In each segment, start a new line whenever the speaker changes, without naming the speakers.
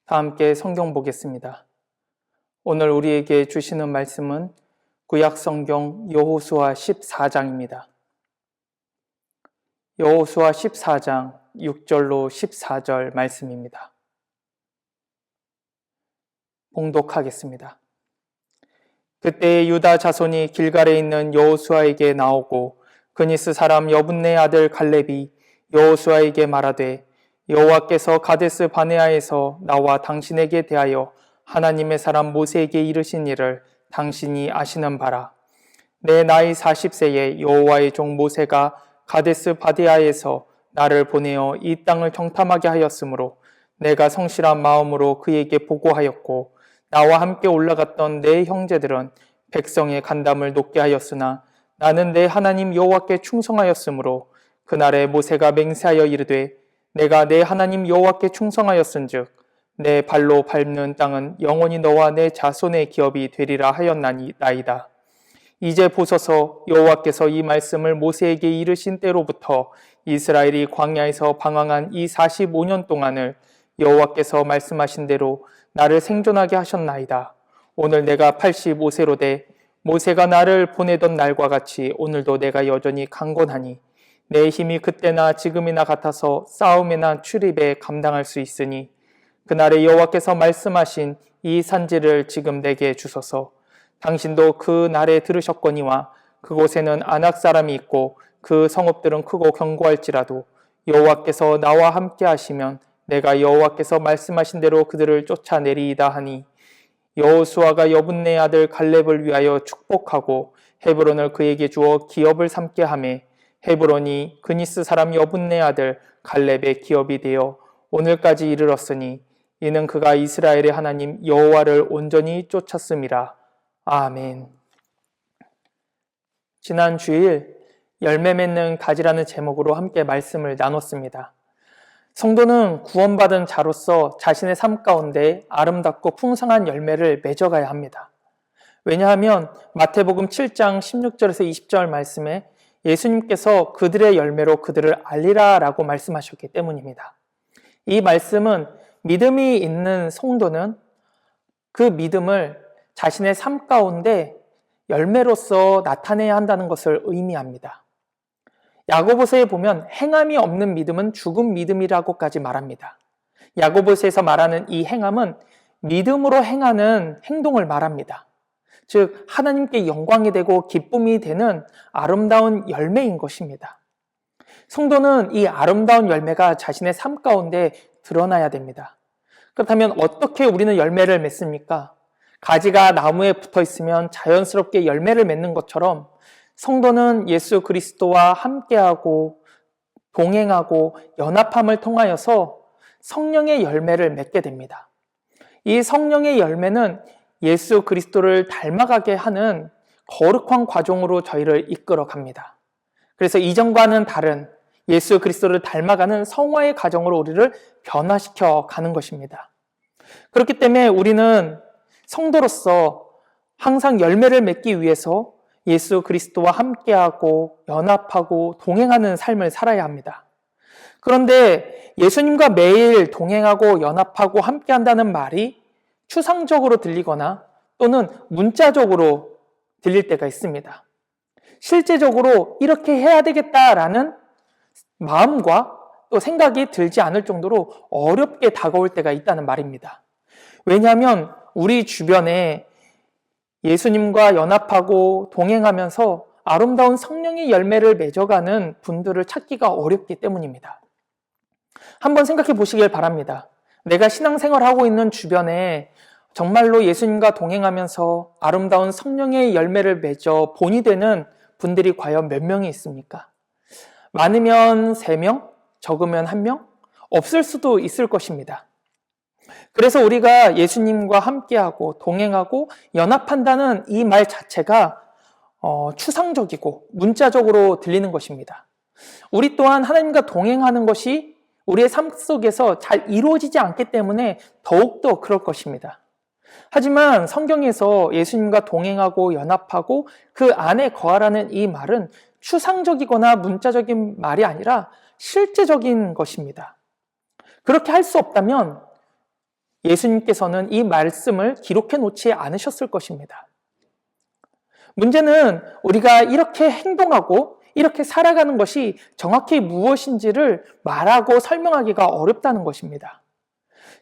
다 함께 성경 보겠습니다. 오늘 우리에게 주시는 말씀은 구약 성경 여호수아 14장입니다. 여호수아 14장 6절로 14절 말씀입니다. 봉독하겠습니다. 그때 유다 자손이 길갈에 있는 여호수아에게 나오고 그니스 사람 여분네 아들 갈렙이 여호수아에게 말하되 여호와께서 가데스 바네아에서 나와 당신에게 대하여 하나님의 사람 모세에게 이르신 일을 당신이 아시는 바라. 내 나이 40세에 여호와의 종 모세가 가데스 바네아에서 나를 보내어 이 땅을 정탐하게 하였으므로 내가 성실한 마음으로 그에게 보고하였고 나와 함께 올라갔던 내 형제들은 백성의 간담을 높게 하였으나 나는 내 하나님 여호와께 충성하였으므로 그날에 모세가 맹세하여 이르되 내가 내 하나님 여호와께 충성하였은즉 내 발로 밟는 땅은 영원히 너와 내 자손의 기업이 되리라 하였나이다. 이제 보소서 여호와께서 이 말씀을 모세에게 이르신 때로부터 이스라엘이 광야에서 방황한 이 45년 동안을 여호와께서 말씀하신 대로 나를 생존하게 하셨나이다. 오늘 내가 85세로 돼 모세가 나를 보내던 날과 같이 오늘도 내가 여전히 강건하니 내 힘이 그때나 지금이나 같아서 싸움이나 출입에 감당할 수 있으니 그날에 여호와께서 말씀하신 이 산지를 지금 내게 주소서. 당신도 그 날에 들으셨거니와 그곳에는 아낙 사람이 있고 그 성읍들은 크고 견고할지라도 여호와께서 나와 함께 하시면 내가 여호와께서 말씀하신 대로 그들을 쫓아내리이다 하니 여호수아가 여분네 아들 갈렙을 위하여 축복하고 헤브론을 그에게 주어 기업을 삼게 하매 헤브론이 그니스 사람 여분네 아들 갈렙의 기업이 되어 오늘까지 이르렀으니 이는 그가 이스라엘의 하나님 여호와를 온전히 쫓았음이라. 아멘. 지난 주일 열매 맺는 가지라는 제목으로 함께 말씀을 나눴습니다. 성도는 구원받은 자로서 자신의 삶 가운데 아름답고 풍성한 열매를 맺어가야 합니다. 왜냐하면 마태복음 7장 16절에서 20절 말씀에 예수님께서 그들의 열매로 그들을 알리라 라고 말씀하셨기 때문입니다. 이 말씀은 믿음이 있는 성도는 그 믿음을 자신의 삶 가운데 열매로서 나타내야 한다는 것을 의미합니다. 야고보서에 보면 행함이 없는 믿음은 죽은 믿음이라고까지 말합니다. 야고보서에서 말하는 이 행함은 믿음으로 행하는 행동을 말합니다. 즉 하나님께 영광이 되고 기쁨이 되는 아름다운 열매인 것입니다. 성도는 이 아름다운 열매가 자신의 삶 가운데 드러나야 됩니다. 그렇다면 어떻게 우리는 열매를 맺습니까? 가지가 나무에 붙어 있으면 자연스럽게 열매를 맺는 것처럼 성도는 예수 그리스도와 함께하고 동행하고 연합함을 통하여서 성령의 열매를 맺게 됩니다. 이 성령의 열매는 예수 그리스도를 닮아가게 하는 거룩한 과정으로 저희를 이끌어 갑니다. 그래서 이전과는 다른 예수 그리스도를 닮아가는 성화의 과정으로 우리를 변화시켜 가는 것입니다. 그렇기 때문에 우리는 성도로서 항상 열매를 맺기 위해서 예수 그리스도와 함께하고 연합하고 동행하는 삶을 살아야 합니다. 그런데 예수님과 매일 동행하고 연합하고 함께한다는 말이 추상적으로 들리거나 또는 문자적으로 들릴 때가 있습니다. 실제적으로 이렇게 해야 되겠다라는 마음과 또 생각이 들지 않을 정도로 어렵게 다가올 때가 있다는 말입니다. 왜냐하면 우리 주변에 예수님과 연합하고 동행하면서 아름다운 성령의 열매를 맺어가는 분들을 찾기가 어렵기 때문입니다. 한번 생각해 보시길 바랍니다. 내가 신앙생활하고 있는 주변에 정말로 예수님과 동행하면서 아름다운 성령의 열매를 맺어 본이 되는 분들이 과연 몇 명이 있습니까? 많으면 3명, 적으면 1명? 없을 수도 있을 것입니다. 그래서 우리가 예수님과 함께하고 동행하고 연합한다는 이 말 자체가 추상적이고 문자적으로 들리는 것입니다. 우리 또한 하나님과 동행하는 것이 우리의 삶 속에서 잘 이루어지지 않기 때문에 더욱더 그럴 것입니다. 하지만 성경에서 예수님과 동행하고 연합하고 그 안에 거하라는 이 말은 추상적이거나 문자적인 말이 아니라 실제적인 것입니다. 그렇게 할 수 없다면 예수님께서는 이 말씀을 기록해 놓지 않으셨을 것입니다. 문제는 우리가 이렇게 행동하고 이렇게 살아가는 것이 정확히 무엇인지를 말하고 설명하기가 어렵다는 것입니다.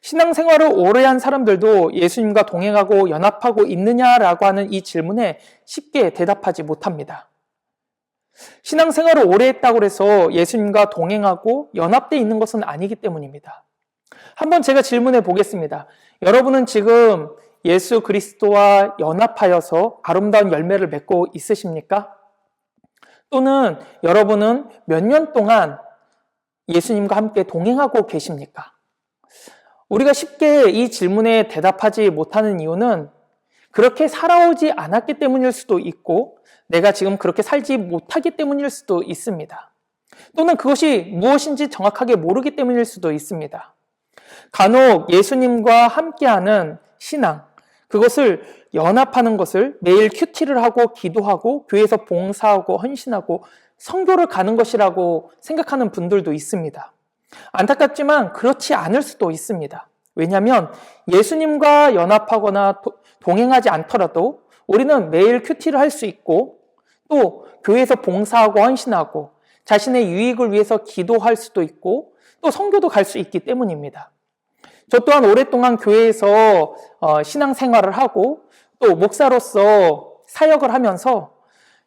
신앙생활을 오래 한 사람들도 예수님과 동행하고 연합하고 있느냐라고 하는 이 질문에 쉽게 대답하지 못합니다. 신앙생활을 오래 했다고 해서 예수님과 동행하고 연합되어 있는 것은 아니기 때문입니다. 한번 제가 질문해 보겠습니다. 여러분은 지금 예수 그리스도와 연합하여서 아름다운 열매를 맺고 있으십니까? 또는 여러분은 몇 년 동안 예수님과 함께 동행하고 계십니까? 우리가 쉽게 이 질문에 대답하지 못하는 이유는 그렇게 살아오지 않았기 때문일 수도 있고 내가 지금 그렇게 살지 못하기 때문일 수도 있습니다. 또는 그것이 무엇인지 정확하게 모르기 때문일 수도 있습니다. 간혹 예수님과 함께하는 신앙, 그것을 연합하는 것을 매일 큐티를 하고 기도하고 교회에서 봉사하고 헌신하고 선교를 가는 것이라고 생각하는 분들도 있습니다. 안타깝지만 그렇지 않을 수도 있습니다. 왜냐하면 예수님과 연합하거나 동행하지 않더라도 우리는 매일 큐티를 할 수 있고 또 교회에서 봉사하고 헌신하고 자신의 유익을 위해서 기도할 수도 있고 또 선교도 갈 수 있기 때문입니다. 저 또한 오랫동안 교회에서 신앙생활을 하고 또 목사로서 사역을 하면서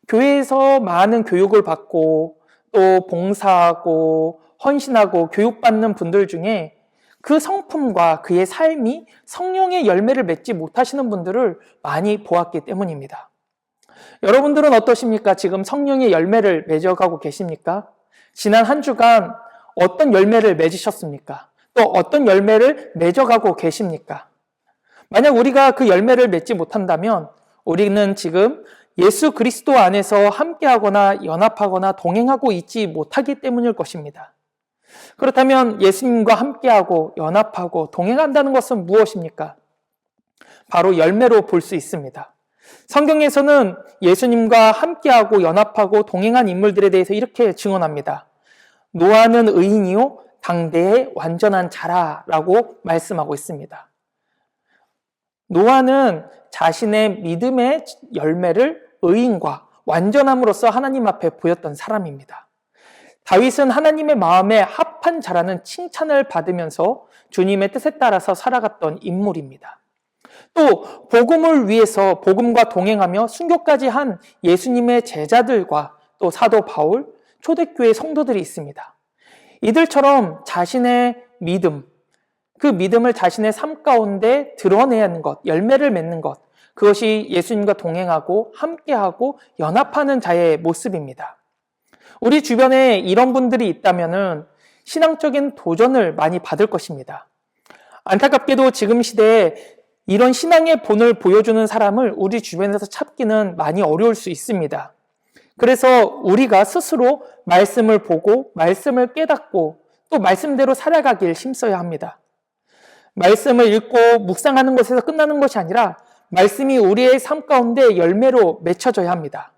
교회에서 많은 교육을 받고 또 봉사하고 헌신하고 교육받는 분들 중에 그 성품과 그의 삶이 성령의 열매를 맺지 못하시는 분들을 많이 보았기 때문입니다. 여러분들은 어떠십니까? 지금 성령의 열매를 맺어가고 계십니까? 지난 한 주간 어떤 열매를 맺으셨습니까? 또 어떤 열매를 맺어가고 계십니까? 만약 우리가 그 열매를 맺지 못한다면 우리는 지금 예수 그리스도 안에서 함께하거나 연합하거나 동행하고 있지 못하기 때문일 것입니다. 그렇다면 예수님과 함께하고 연합하고 동행한다는 것은 무엇입니까? 바로 열매로 볼 수 있습니다. 성경에서는 예수님과 함께하고 연합하고 동행한 인물들에 대해서 이렇게 증언합니다. 노아는 의인이요 당대의 완전한 자라라고 말씀하고 있습니다. 노아는 자신의 믿음의 열매를 의인과 완전함으로써 하나님 앞에 보였던 사람입니다. 다윗은 하나님의 마음에 합한 자라는 칭찬을 받으면서 주님의 뜻에 따라서 살아갔던 인물입니다. 또 복음을 위해서 복음과 동행하며 순교까지 한 예수님의 제자들과 또 사도 바울, 초대교회 성도들이 있습니다. 이들처럼 자신의 믿음, 그 믿음을 자신의 삶 가운데 드러내는 것, 열매를 맺는 것, 그것이 예수님과 동행하고 함께하고 연합하는 자의 모습입니다. 우리 주변에 이런 분들이 있다면은 신앙적인 도전을 많이 받을 것입니다. 안타깝게도 지금 시대에 이런 신앙의 본을 보여주는 사람을 우리 주변에서 찾기는 많이 어려울 수 있습니다. 그래서 우리가 스스로 말씀을 보고 말씀을 깨닫고 또 말씀대로 살아가길 힘써야 합니다. 말씀을 읽고 묵상하는 것에서 끝나는 것이 아니라 말씀이 우리의 삶 가운데 열매로 맺혀져야 합니다.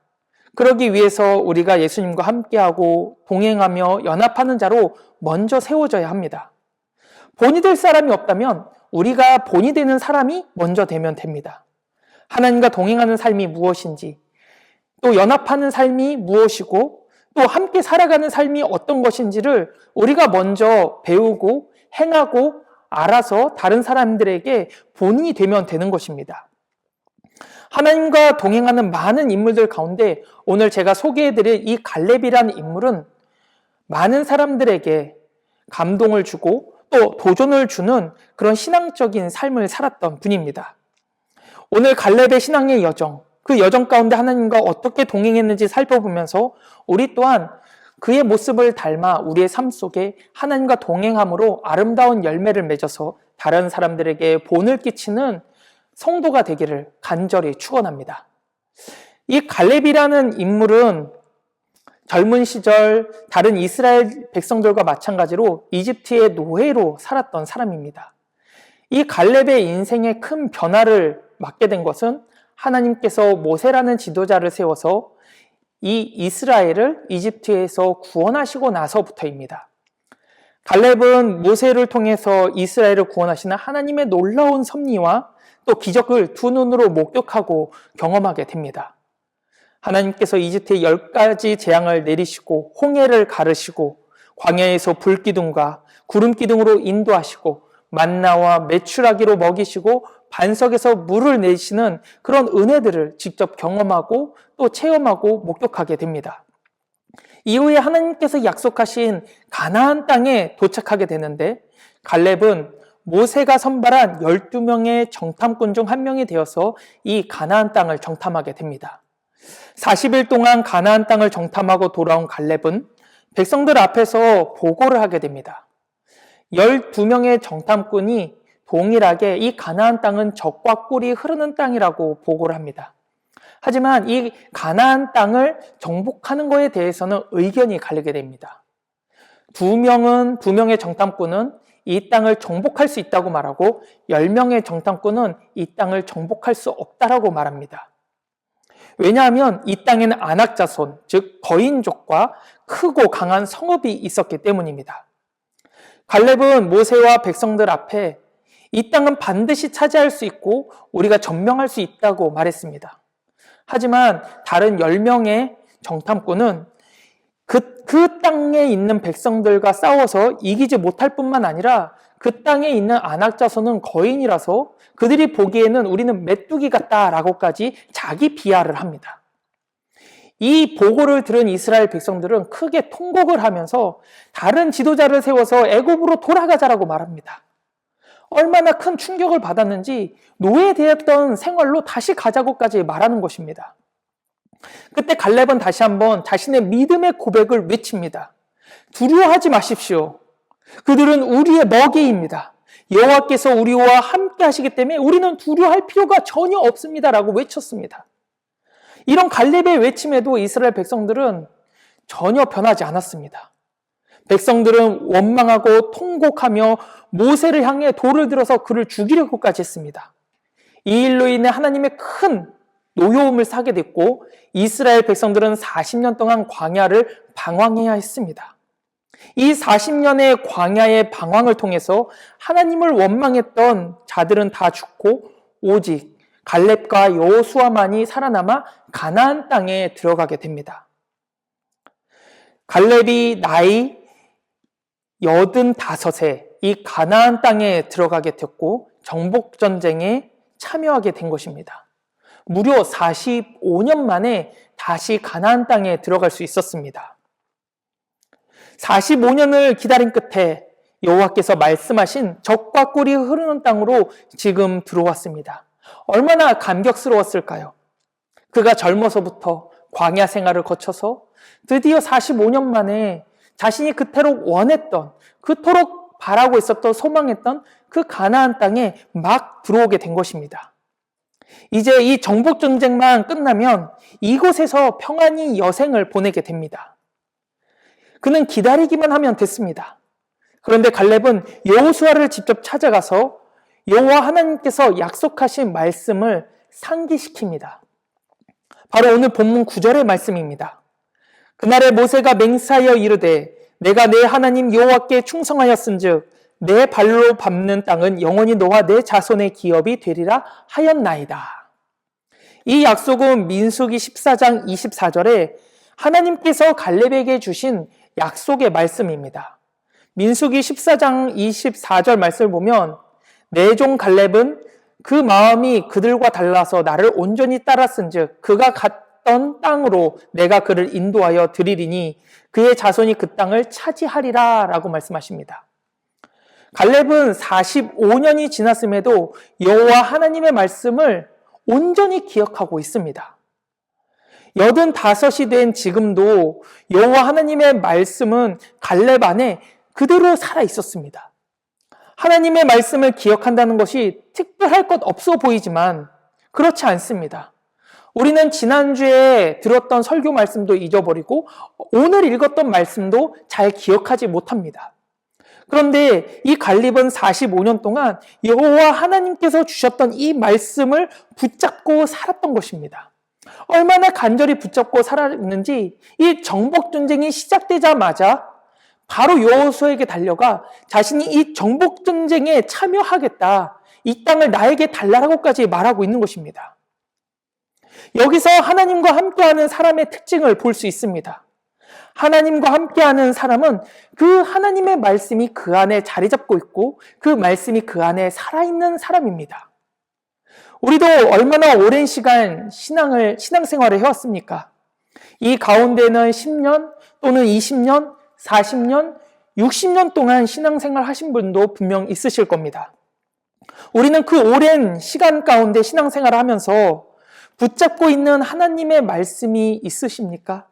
그러기 위해서 우리가 예수님과 함께하고 동행하며 연합하는 자로 먼저 세워져야 합니다. 본이 될 사람이 없다면 우리가 본이 되는 사람이 먼저 되면 됩니다. 하나님과 동행하는 삶이 무엇인지, 또 연합하는 삶이 무엇이고, 또 함께 살아가는 삶이 어떤 것인지를 우리가 먼저 배우고 행하고 알아서 다른 사람들에게 본인이 되면 되는 것입니다. 하나님과 동행하는 많은 인물들 가운데 오늘 제가 소개해드릴 이 갈렙이라는 인물은 많은 사람들에게 감동을 주고 또 도전을 주는 그런 신앙적인 삶을 살았던 분입니다. 오늘 갈렙의 신앙의 여정, 그 여정 가운데 하나님과 어떻게 동행했는지 살펴보면서 우리 또한 그의 모습을 닮아 우리의 삶 속에 하나님과 동행함으로 아름다운 열매를 맺어서 다른 사람들에게 본을 끼치는 성도가 되기를 간절히 축원합니다. 이 갈렙이라는 인물은 젊은 시절 다른 이스라엘 백성들과 마찬가지로 이집트의 노예로 살았던 사람입니다. 이 갈렙의 인생에 큰 변화를 맞게 된 것은 하나님께서 모세라는 지도자를 세워서 이 이스라엘을 이집트에서 구원하시고 나서부터입니다. 갈렙은 모세를 통해서 이스라엘을 구원하시는 하나님의 놀라운 섭리와 또 기적을 두 눈으로 목격하고 경험하게 됩니다. 하나님께서 이집트에 10가지 재앙을 내리시고 홍해를 가르시고 광야에서 불기둥과 구름기둥으로 인도하시고 만나와 메추라기로 먹이시고 반석에서 물을 내시는 그런 은혜들을 직접 경험하고 또 체험하고 목격하게 됩니다. 이후에 하나님께서 약속하신 가나안 땅에 도착하게 되는데 갈렙은 모세가 선발한 12명의 정탐꾼 중 한 명이 되어서 이 가나안 땅을 정탐하게 됩니다. 40일 동안 가나안 땅을 정탐하고 돌아온 갈렙은 백성들 앞에서 보고를 하게 됩니다. 12명의 정탐꾼이 동일하게 이 가나안 땅은 젖과 꿀이 흐르는 땅이라고 보고를 합니다. 하지만 이 가나안 땅을 정복하는 것에 대해서는 의견이 갈리게 됩니다. 두 명의 정탐꾼은 이 땅을 정복할 수 있다고 말하고 10명의 정탐꾼은 이 땅을 정복할 수 없다라고 말합니다. 왜냐하면 이 땅에는 안악자손, 즉 거인족과 크고 강한 성읍이 있었기 때문입니다. 갈렙은 모세와 백성들 앞에 이 땅은 반드시 차지할 수 있고 우리가 점령할 수 있다고 말했습니다. 하지만 다른 10명의 정탐꾼은 그 땅에 있는 백성들과 싸워서 이기지 못할 뿐만 아니라 그 땅에 있는 안악자손은 거인이라서 그들이 보기에는 우리는 메뚜기 같다라고까지 자기 비하를 합니다. 이 보고를 들은 이스라엘 백성들은 크게 통곡을 하면서 다른 지도자를 세워서 애굽으로 돌아가자라고 말합니다. 얼마나 큰 충격을 받았는지 노예되었던 생활로 다시 가자고까지 말하는 것입니다. 그때 갈렙은 다시 한번 자신의 믿음의 고백을 외칩니다. 두려워하지 마십시오. 그들은 우리의 먹이입니다. 여호와께서 우리와 함께 하시기 때문에 우리는 두려워할 필요가 전혀 없습니다라고 외쳤습니다. 이런 갈렙의 외침에도 이스라엘 백성들은 전혀 변하지 않았습니다. 백성들은 원망하고 통곡하며 모세를 향해 돌을 들어서 그를 죽이려고까지 했습니다. 이 일로 인해 하나님의 큰 노여움을 사게 됐고 이스라엘 백성들은 40년 동안 광야를 방황해야 했습니다. 이 40년의 광야의 방황을 통해서 하나님을 원망했던 자들은 다 죽고 오직 갈렙과 여호수아만이 살아남아 가나안 땅에 들어가게 됩니다. 갈렙이 나이 85세 이 가나안 땅에 들어가게 됐고 정복전쟁에 참여하게 된 것입니다. 무려 45년 만에 다시 가나안 땅에 들어갈 수 있었습니다. 45년을 기다린 끝에 여호와께서 말씀하신 젖과 꿀이 흐르는 땅으로 지금 들어왔습니다. 얼마나 감격스러웠을까요? 그가 젊어서부터 광야 생활을 거쳐서 드디어 45년 만에 자신이 그토록 원했던, 그토록 바라고 있었던, 소망했던 그 가나안 땅에 막 들어오게 된 것입니다. 이제 이 정복전쟁만 끝나면 이곳에서 평안히 여생을 보내게 됩니다. 그는 기다리기만 하면 됐습니다. 그런데 갈렙은 여호수아를 직접 찾아가서 여호와 하나님께서 약속하신 말씀을 상기시킵니다. 바로 오늘 본문 9절의 말씀입니다. 그날에 모세가 맹세하여 이르되 내가 내 하나님 여호와께 충성하였은즉 내 발로 밟는 땅은 영원히 너와 내 자손의 기업이 되리라 하였나이다. 이 약속은 민수기 14장 24절에 하나님께서 갈렙에게 주신 약속의 말씀입니다. 민수기 14장 24절 말씀을 보면 내 종 갈렙은 그 마음이 그들과 달라서 나를 온전히 따랐은즉 그가 갔던 땅으로 내가 그를 인도하여 드리리니 그의 자손이 그 땅을 차지하리라 라고 말씀하십니다. 갈렙은 45년이 지났음에도 여호와 하나님의 말씀을 온전히 기억하고 있습니다. 85이 된 지금도 여호와 하나님의 말씀은 갈렙 안에 그대로 살아 있었습니다. 하나님의 말씀을 기억한다는 것이 특별할 것 없어 보이지만 그렇지 않습니다. 우리는 지난주에 들었던 설교 말씀도 잊어버리고 오늘 읽었던 말씀도 잘 기억하지 못합니다. 그런데 이 갈렙은 45년 동안 여호와 하나님께서 주셨던 이 말씀을 붙잡고 살았던 것입니다. 얼마나 간절히 붙잡고 살았는지 이 정복전쟁이 시작되자마자 바로 여호수아에게 달려가 자신이 이 정복 전쟁에 참여하겠다, 이 땅을 나에게 달라라고까지 말하고 있는 것입니다. 여기서 하나님과 함께하는 사람의 특징을 볼 수 있습니다. 하나님과 함께하는 사람은 그 하나님의 말씀이 그 안에 자리 잡고 있고 그 말씀이 그 안에 살아있는 사람입니다. 우리도 얼마나 오랜 시간 신앙생활을 해왔습니까? 이 가운데는 10년 또는 20년, 40년, 60년 동안 신앙생활 하신 분도 분명 있으실 겁니다. 우리는 그 오랜 시간 가운데 신앙생활을 하면서 붙잡고 있는 하나님의 말씀이 있으십니까?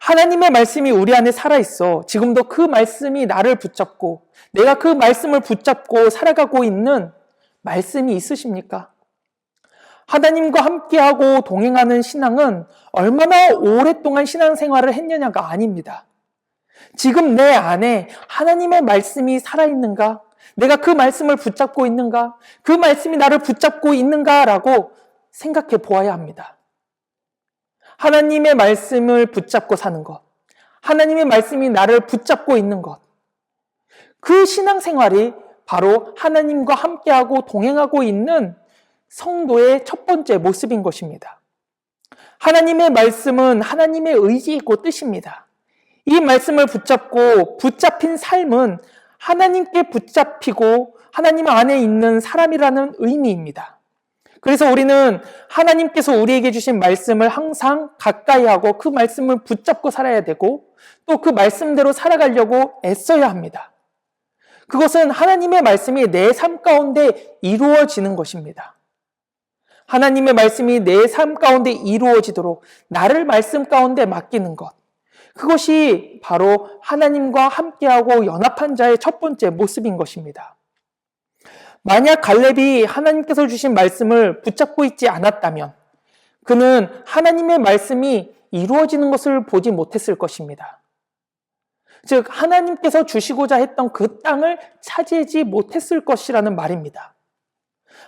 하나님의 말씀이 우리 안에 살아있어 지금도 그 말씀이 나를 붙잡고 내가 그 말씀을 붙잡고 살아가고 있는 말씀이 있으십니까? 하나님과 함께하고 동행하는 신앙은 얼마나 오랫동안 신앙생활을 했느냐가 아닙니다. 지금 내 안에 하나님의 말씀이 살아있는가? 내가 그 말씀을 붙잡고 있는가? 그 말씀이 나를 붙잡고 있는가라고 생각해 보아야 합니다. 하나님의 말씀을 붙잡고 사는 것, 하나님의 말씀이 나를 붙잡고 있는 것, 그 신앙생활이 바로 하나님과 함께하고 동행하고 있는 성도의 첫 번째 모습인 것입니다. 하나님의 말씀은 하나님의 의지이고 뜻입니다. 이 말씀을 붙잡고 붙잡힌 삶은 하나님께 붙잡히고 하나님 안에 있는 사람이라는 의미입니다. 그래서 우리는 하나님께서 우리에게 주신 말씀을 항상 가까이 하고 그 말씀을 붙잡고 살아야 되고 또 그 말씀대로 살아가려고 애써야 합니다. 그것은 하나님의 말씀이 내 삶 가운데 이루어지는 것입니다. 하나님의 말씀이 내 삶 가운데 이루어지도록 나를 말씀 가운데 맡기는 것, 그것이 바로 하나님과 함께하고 연합한 자의 첫 번째 모습인 것입니다. 만약 갈렙이 하나님께서 주신 말씀을 붙잡고 있지 않았다면 그는 하나님의 말씀이 이루어지는 것을 보지 못했을 것입니다. 즉 하나님께서 주시고자 했던 그 땅을 차지하지 못했을 것이라는 말입니다.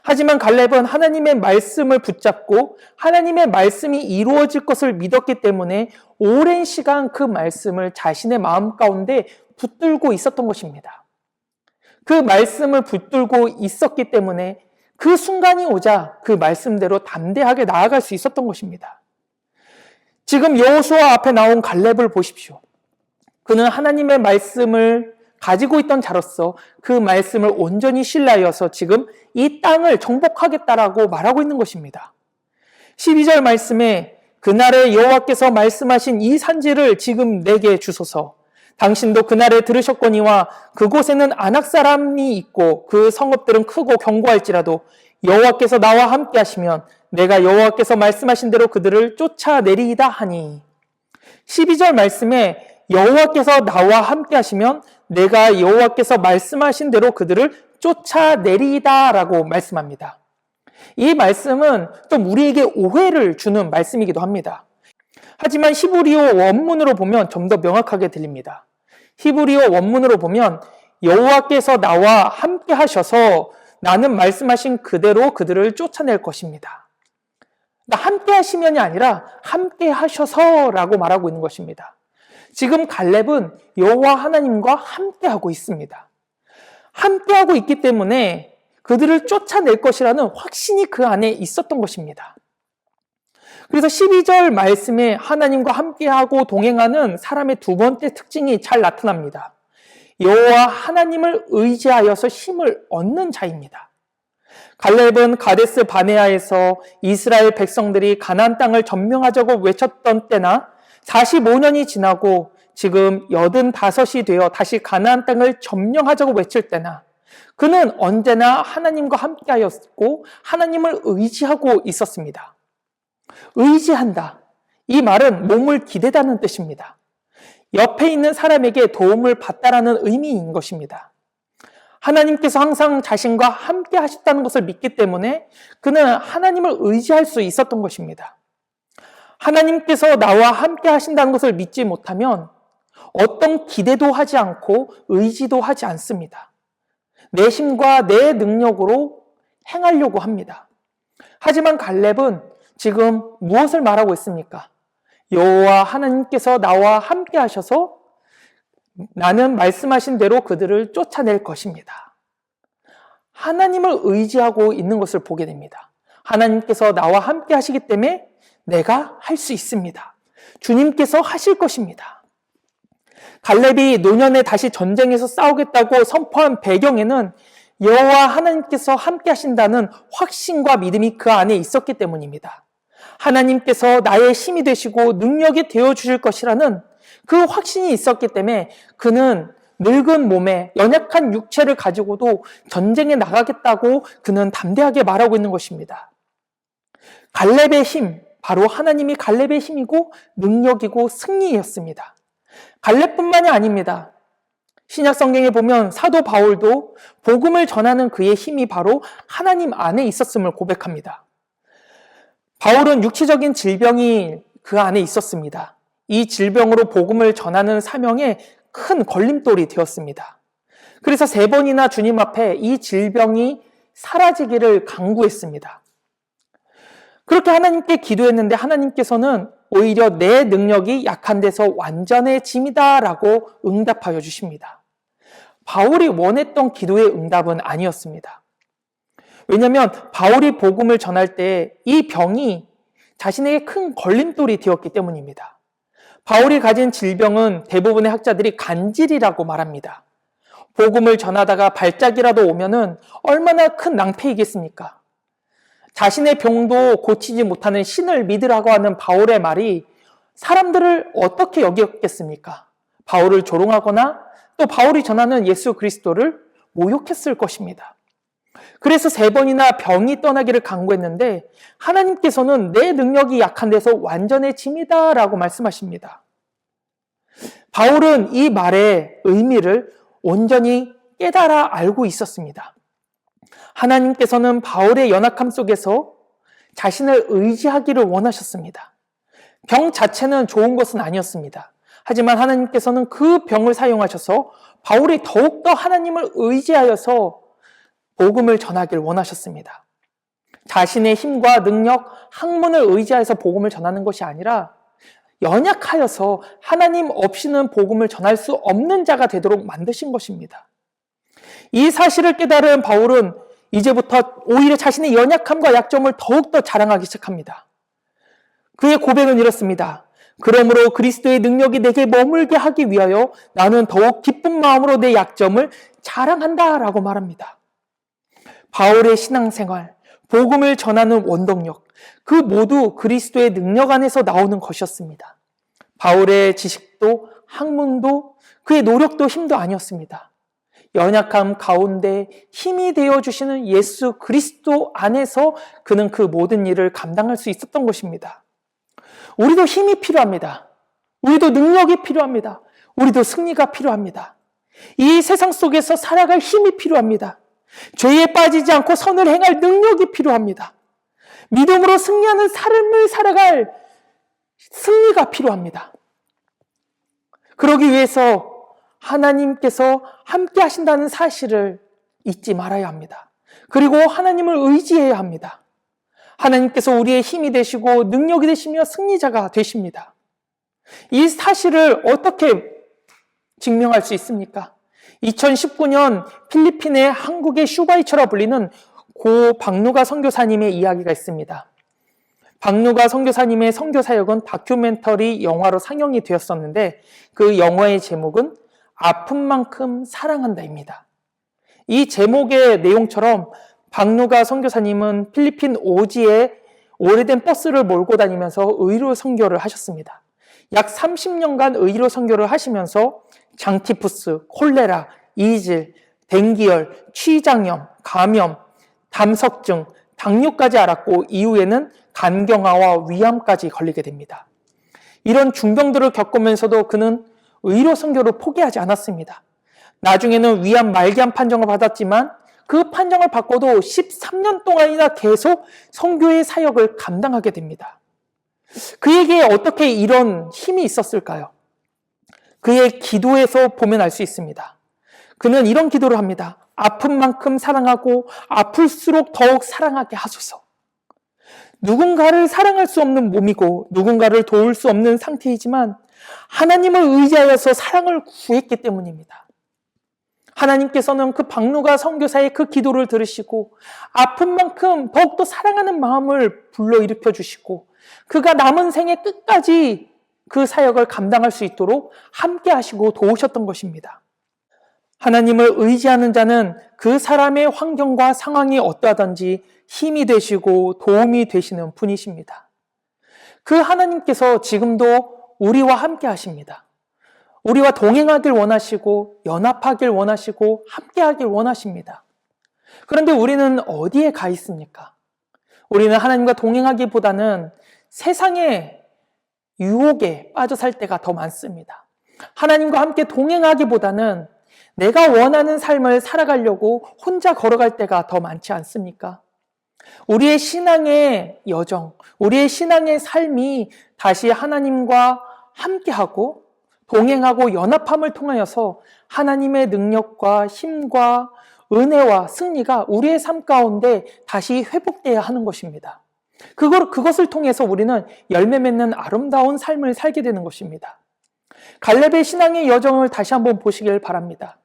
하지만 갈렙은 하나님의 말씀을 붙잡고 하나님의 말씀이 이루어질 것을 믿었기 때문에 오랜 시간 그 말씀을 자신의 마음 가운데 붙들고 있었던 것입니다. 그 말씀을 붙들고 있었기 때문에 그 순간이 오자 그 말씀대로 담대하게 나아갈 수 있었던 것입니다. 지금 여호수아 앞에 나온 갈렙을 보십시오. 그는 하나님의 말씀을 가지고 있던 자로서 그 말씀을 온전히 신뢰하여서 지금 이 땅을 정복하겠다라고 말하고 있는 것입니다. 12절 말씀에 그날에 여호와께서 말씀하신 이 산지를 지금 내게 주소서. 당신도 그날에 들으셨거니와 그곳에는 아낙 사람이 있고 그 성읍들은 크고 견고할지라도 여호와께서 나와 함께 하시면 내가 여호와께서 말씀하신 대로 그들을 쫓아내리이다 하니. 12절 말씀에 여호와께서 나와 함께 하시면 내가 여호와께서 말씀하신 대로 그들을 쫓아내리이다 라고 말씀합니다. 이 말씀은 또 우리에게 오해를 주는 말씀이기도 합니다. 하지만 히브리어 원문으로 보면 좀 더 명확하게 들립니다. 히브리어 원문으로 보면 여호와께서 나와 함께 하셔서 나는 말씀하신 그대로 그들을 쫓아낼 것입니다. 함께 하시면이 아니라 함께 하셔서라고 말하고 있는 것입니다. 지금 갈렙은 여호와 하나님과 함께하고 있습니다. 함께하고 있기 때문에 그들을 쫓아낼 것이라는 확신이 그 안에 있었던 것입니다. 그래서 12절 말씀에 하나님과 함께하고 동행하는 사람의 두 번째 특징이 잘 나타납니다. 여호와 하나님을 의지하여서 힘을 얻는 자입니다. 갈렙은 가데스 바네아에서 이스라엘 백성들이 가나안 땅을 점령하자고 외쳤던 때나 45년이 지나고 지금 85이 되어 다시 가나안 땅을 점령하자고 외칠 때나 그는 언제나 하나님과 함께하였고 하나님을 의지하고 있었습니다. 의지한다. 이 말은 몸을 기대다는 뜻입니다. 옆에 있는 사람에게 도움을 받다라는 의미인 것입니다. 하나님께서 항상 자신과 함께 하셨다는 것을 믿기 때문에 그는 하나님을 의지할 수 있었던 것입니다. 하나님께서 나와 함께 하신다는 것을 믿지 못하면 어떤 기대도 하지 않고 의지도 하지 않습니다. 내 힘과 내 능력으로 행하려고 합니다. 하지만 갈렙은 지금 무엇을 말하고 있습니까? 여호와 하나님께서 나와 함께 하셔서 나는 말씀하신 대로 그들을 쫓아낼 것입니다. 하나님을 의지하고 있는 것을 보게 됩니다. 하나님께서 나와 함께 하시기 때문에 내가 할 수 있습니다. 주님께서 하실 것입니다. 갈렙이 노년에 다시 전쟁에서 싸우겠다고 선포한 배경에는 여호와 하나님께서 함께 하신다는 확신과 믿음이 그 안에 있었기 때문입니다. 하나님께서 나의 힘이 되시고 능력이 되어주실 것이라는 그 확신이 있었기 때문에 그는 늙은 몸에 연약한 육체를 가지고도 전쟁에 나가겠다고 그는 담대하게 말하고 있는 것입니다. 갈렙의 힘, 바로 하나님이 갈렙의 힘이고 능력이고 승리였습니다. 갈렙뿐만이 아닙니다. 신약 성경에 보면 사도 바울도 복음을 전하는 그의 힘이 바로 하나님 안에 있었음을 고백합니다. 바울은 육체적인 질병이 그 안에 있었습니다. 이 질병으로 복음을 전하는 사명에 큰 걸림돌이 되었습니다. 그래서 3번이나 주님 앞에 이 질병이 사라지기를 간구했습니다. 그렇게 하나님께 기도했는데 하나님께서는 오히려 내 능력이 약한 데서 완전해짐이다 라고 응답하여 주십니다. 바울이 원했던 기도의 응답은 아니었습니다. 왜냐하면 바울이 복음을 전할 때 이 병이 자신에게 큰 걸림돌이 되었기 때문입니다. 바울이 가진 질병은 대부분의 학자들이 간질이라고 말합니다. 복음을 전하다가 발작이라도 오면은 얼마나 큰 낭패이겠습니까? 자신의 병도 고치지 못하는 신을 믿으라고 하는 바울의 말이 사람들을 어떻게 여겼겠습니까? 바울을 조롱하거나 또 바울이 전하는 예수 그리스도를 모욕했을 것입니다. 그래서 3번이나 병이 떠나기를 간구했는데 하나님께서는 내 능력이 약한 데서 완전해짐이다 라고 말씀하십니다. 바울은 이 말의 의미를 온전히 깨달아 알고 있었습니다. 하나님께서는 바울의 연약함 속에서 자신을 의지하기를 원하셨습니다. 병 자체는 좋은 것은 아니었습니다. 하지만 하나님께서는 그 병을 사용하셔서 바울이 더욱더 하나님을 의지하여서 복음을 전하기를 원하셨습니다. 자신의 힘과 능력, 학문을 의지하여서 복음을 전하는 것이 아니라 연약하여서 하나님 없이는 복음을 전할 수 없는 자가 되도록 만드신 것입니다. 이 사실을 깨달은 바울은 이제부터 오히려 자신의 연약함과 약점을 더욱더 자랑하기 시작합니다. 그의 고백은 이렇습니다. 그러므로 그리스도의 능력이 내게 머물게 하기 위하여 나는 더욱 기쁜 마음으로 내 약점을 자랑한다 라고 말합니다. 바울의 신앙생활, 복음을 전하는 원동력, 그 모두 그리스도의 능력 안에서 나오는 것이었습니다. 바울의 지식도 학문도 그의 노력도 힘도 아니었습니다. 연약함 가운데 힘이 되어주시는 예수 그리스도 안에서 그는 그 모든 일을 감당할 수 있었던 것입니다. 우리도 힘이 필요합니다. 우리도 능력이 필요합니다. 우리도 승리가 필요합니다. 이 세상 속에서 살아갈 힘이 필요합니다. 죄에 빠지지 않고 선을 행할 능력이 필요합니다. 믿음으로 승리하는 삶을 살아갈 승리가 필요합니다. 그러기 위해서 하나님께서 함께 하신다는 사실을 잊지 말아야 합니다. 그리고 하나님을 의지해야 합니다. 하나님께서 우리의 힘이 되시고 능력이 되시며 승리자가 되십니다. 이 사실을 어떻게 증명할 수 있습니까? 2019년 필리핀의 한국의 슈바이처라 불리는 고 박누가 선교사님의 이야기가 있습니다. 박누가 선교사님의 선교 사역은 다큐멘터리 영화로 상영이 되었었는데 그 영화의 제목은 아픈 만큼 사랑한다입니다. 이 제목의 내용처럼 박누가 선교사님은 필리핀 오지에 오래된 버스를 몰고 다니면서 의료 선교를 하셨습니다. 약 30년간 의료 선교를 하시면서 장티푸스, 콜레라, 이질, 댕기열, 취장염, 감염, 담석증, 당뇨까지 앓았고 이후에는 간경화와 위암까지 걸리게 됩니다. 이런 중병들을 겪으면서도 그는 의료 선교를 포기하지 않았습니다. 나중에는 위암 말기암 판정을 받았지만 그 판정을 받고도 13년 동안이나 계속 선교의 사역을 감당하게 됩니다. 그에게 어떻게 이런 힘이 있었을까요? 그의 기도에서 보면 알 수 있습니다. 그는 이런 기도를 합니다. 아픈 만큼 사랑하고 아플수록 더욱 사랑하게 하소서. 누군가를 사랑할 수 없는 몸이고 누군가를 도울 수 없는 상태이지만 하나님을 의지하여서 사랑을 구했기 때문입니다. 하나님께서는 그 박누가 선교사의 그 기도를 들으시고 아픈 만큼 더욱더 사랑하는 마음을 불러일으켜 주시고 그가 남은 생애 끝까지 그 사역을 감당할 수 있도록 함께 하시고 도우셨던 것입니다. 하나님을 의지하는 자는 그 사람의 환경과 상황이 어떠하든지 힘이 되시고 도움이 되시는 분이십니다. 그 하나님께서 지금도 우리와 함께 하십니다. 우리와 동행하길 원하시고 연합하길 원하시고 함께하길 원하십니다. 그런데 우리는 어디에 가 있습니까? 우리는 하나님과 동행하기보다는 세상의 유혹에 빠져 살 때가 더 많습니다. 하나님과 함께 동행하기보다는 내가 원하는 삶을 살아가려고 혼자 걸어갈 때가 더 많지 않습니까? 우리의 신앙의 여정, 우리의 신앙의 삶이 다시 하나님과 함께하고 동행하고 연합함을 통하여서 하나님의 능력과 힘과 은혜와 승리가 우리의 삶 가운데 다시 회복되어야 하는 것입니다. 그것을 통해서 우리는 열매 맺는 아름다운 삶을 살게 되는 것입니다. 갈렙의 신앙의 여정을 다시 한번 보시길 바랍니다.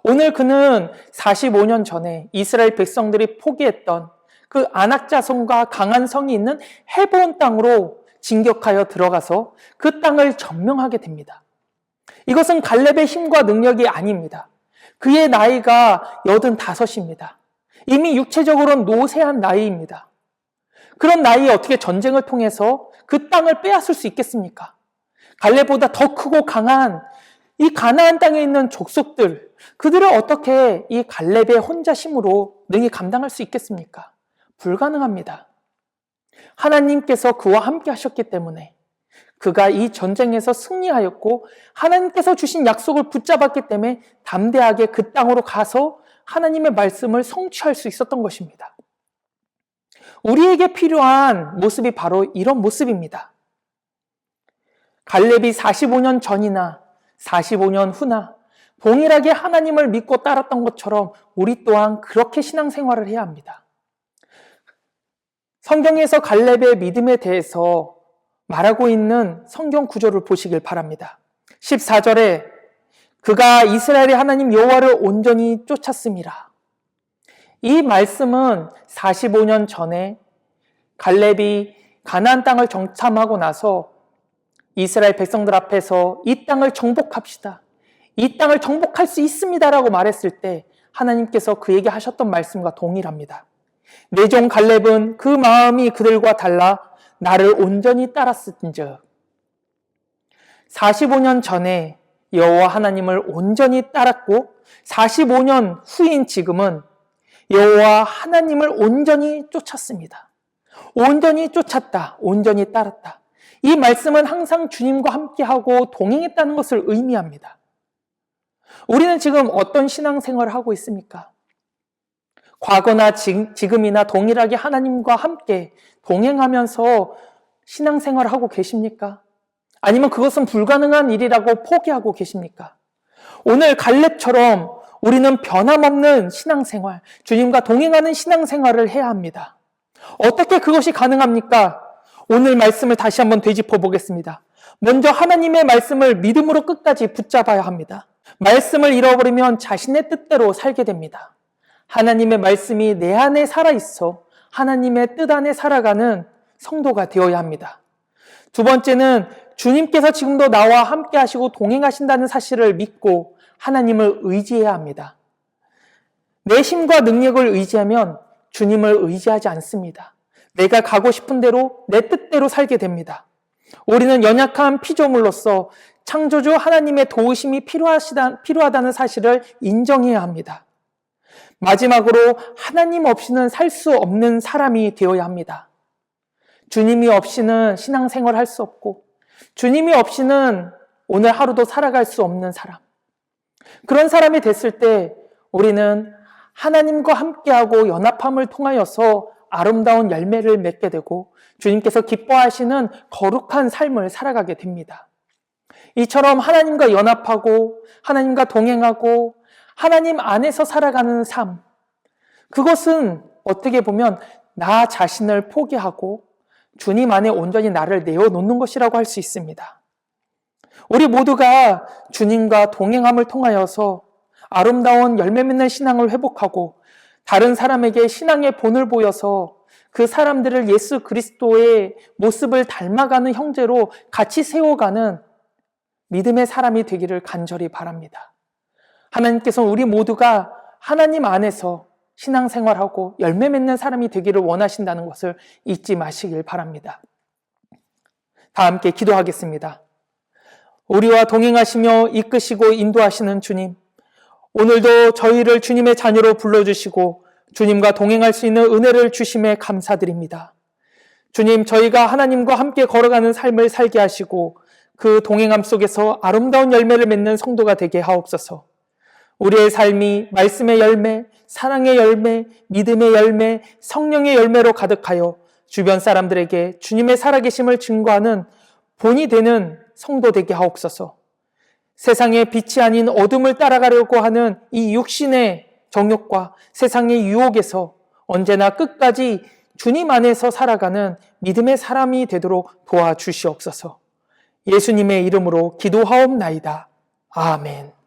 오늘 그는 45년 전에 이스라엘 백성들이 포기했던 그 아낙 자손과 강한 성이 있는 헤브론 땅으로 진격하여 들어가서 그 땅을 점령하게 됩니다. 이것은 갈렙의 힘과 능력이 아닙니다. 그의 나이가 85입니다. 이미 육체적으로 노쇠한 나이입니다. 그런 나이에 어떻게 전쟁을 통해서 그 땅을 빼앗을 수 있겠습니까? 갈렙보다 더 크고 강한 이 가나안 땅에 있는 족속들, 그들을 어떻게 이 갈렙의 혼자 힘으로 능히 감당할 수 있겠습니까? 불가능합니다. 하나님께서 그와 함께 하셨기 때문에 그가 이 전쟁에서 승리하였고 하나님께서 주신 약속을 붙잡았기 때문에 담대하게 그 땅으로 가서 하나님의 말씀을 성취할 수 있었던 것입니다. 우리에게 필요한 모습이 바로 이런 모습입니다. 갈렙이 45년 전이나 45년 후나 동일하게 하나님을 믿고 따랐던 것처럼 우리 또한 그렇게 신앙생활을 해야 합니다. 성경에서 갈렙의 믿음에 대해서 말하고 있는 성경 구조를 보시길 바랍니다. 14절에 그가 이스라엘의 하나님 여호와를 온전히 쫓았음이라. 이 말씀은 45년 전에 갈렙이 가나안 땅을 정탐하고 나서 이스라엘 백성들 앞에서 이 땅을 정복합시다. 이 땅을 정복할 수 있습니다라고 말했을 때 하나님께서 그에게 하셨던 말씀과 동일합니다. 내 종 갈렙은 그 마음이 그들과 달라 나를 온전히 따랐은즉 45년 전에 여호와 하나님을 온전히 따랐고 45년 후인 지금은 여호와 하나님을 온전히 쫓았습니다. 온전히 쫓았다, 온전히 따랐다. 이 말씀은 항상 주님과 함께하고 동행했다는 것을 의미합니다. 우리는 지금 어떤 신앙생활을 하고 있습니까? 과거나 지금이나 동일하게 하나님과 함께 동행하면서 신앙생활을 하고 계십니까? 아니면 그것은 불가능한 일이라고 포기하고 계십니까? 오늘 갈렙처럼 우리는 변함없는 신앙생활, 주님과 동행하는 신앙생활을 해야 합니다. 어떻게 그것이 가능합니까? 오늘 말씀을 다시 한번 되짚어 보겠습니다. 먼저 하나님의 말씀을 믿음으로 끝까지 붙잡아야 합니다. 말씀을 잃어버리면 자신의 뜻대로 살게 됩니다. 하나님의 말씀이 내 안에 살아있어 하나님의 뜻 안에 살아가는 성도가 되어야 합니다. 두 번째는 주님께서 지금도 나와 함께 하시고 동행하신다는 사실을 믿고 하나님을 의지해야 합니다. 내 힘과 능력을 의지하면 주님을 의지하지 않습니다. 내가 가고 싶은 대로 내 뜻대로 살게 됩니다. 우리는 연약한 피조물로서 창조주 하나님의 도우심이 필요하다는 사실을 인정해야 합니다. 마지막으로 하나님 없이는 살 수 없는 사람이 되어야 합니다. 주님이 없이는 신앙생활을 할 수 없고 주님이 없이는 오늘 하루도 살아갈 수 없는 사람. 그런 사람이 됐을 때 우리는 하나님과 함께하고 연합함을 통하여서 아름다운 열매를 맺게 되고 주님께서 기뻐하시는 거룩한 삶을 살아가게 됩니다. 이처럼 하나님과 연합하고 하나님과 동행하고 하나님 안에서 살아가는 삶, 그것은 어떻게 보면 나 자신을 포기하고 주님 안에 온전히 나를 내어놓는 것이라고 할 수 있습니다. 우리 모두가 주님과 동행함을 통하여서 아름다운 열매 맺는 신앙을 회복하고 다른 사람에게 신앙의 본을 보여서 그 사람들을 예수 그리스도의 모습을 닮아가는 형제로 같이 세워가는 믿음의 사람이 되기를 간절히 바랍니다. 하나님께서는 우리 모두가 하나님 안에서 신앙생활하고 열매 맺는 사람이 되기를 원하신다는 것을 잊지 마시길 바랍니다. 다 함께 기도하겠습니다. 우리와 동행하시며 이끄시고 인도하시는 주님, 오늘도 저희를 주님의 자녀로 불러주시고 주님과 동행할 수 있는 은혜를 주심에 감사드립니다. 주님, 저희가 하나님과 함께 걸어가는 삶을 살게 하시고 그 동행함 속에서 아름다운 열매를 맺는 성도가 되게 하옵소서. 우리의 삶이 말씀의 열매, 사랑의 열매, 믿음의 열매, 성령의 열매로 가득하여 주변 사람들에게 주님의 살아계심을 증거하는 본이 되는 성도 되게 하옵소서. 세상의 빛이 아닌 어둠을 따라가려고 하는 이 육신의 정욕과 세상의 유혹에서 언제나 끝까지 주님 안에서 살아가는 믿음의 사람이 되도록 도와주시옵소서. 예수님의 이름으로 기도하옵나이다. 아멘.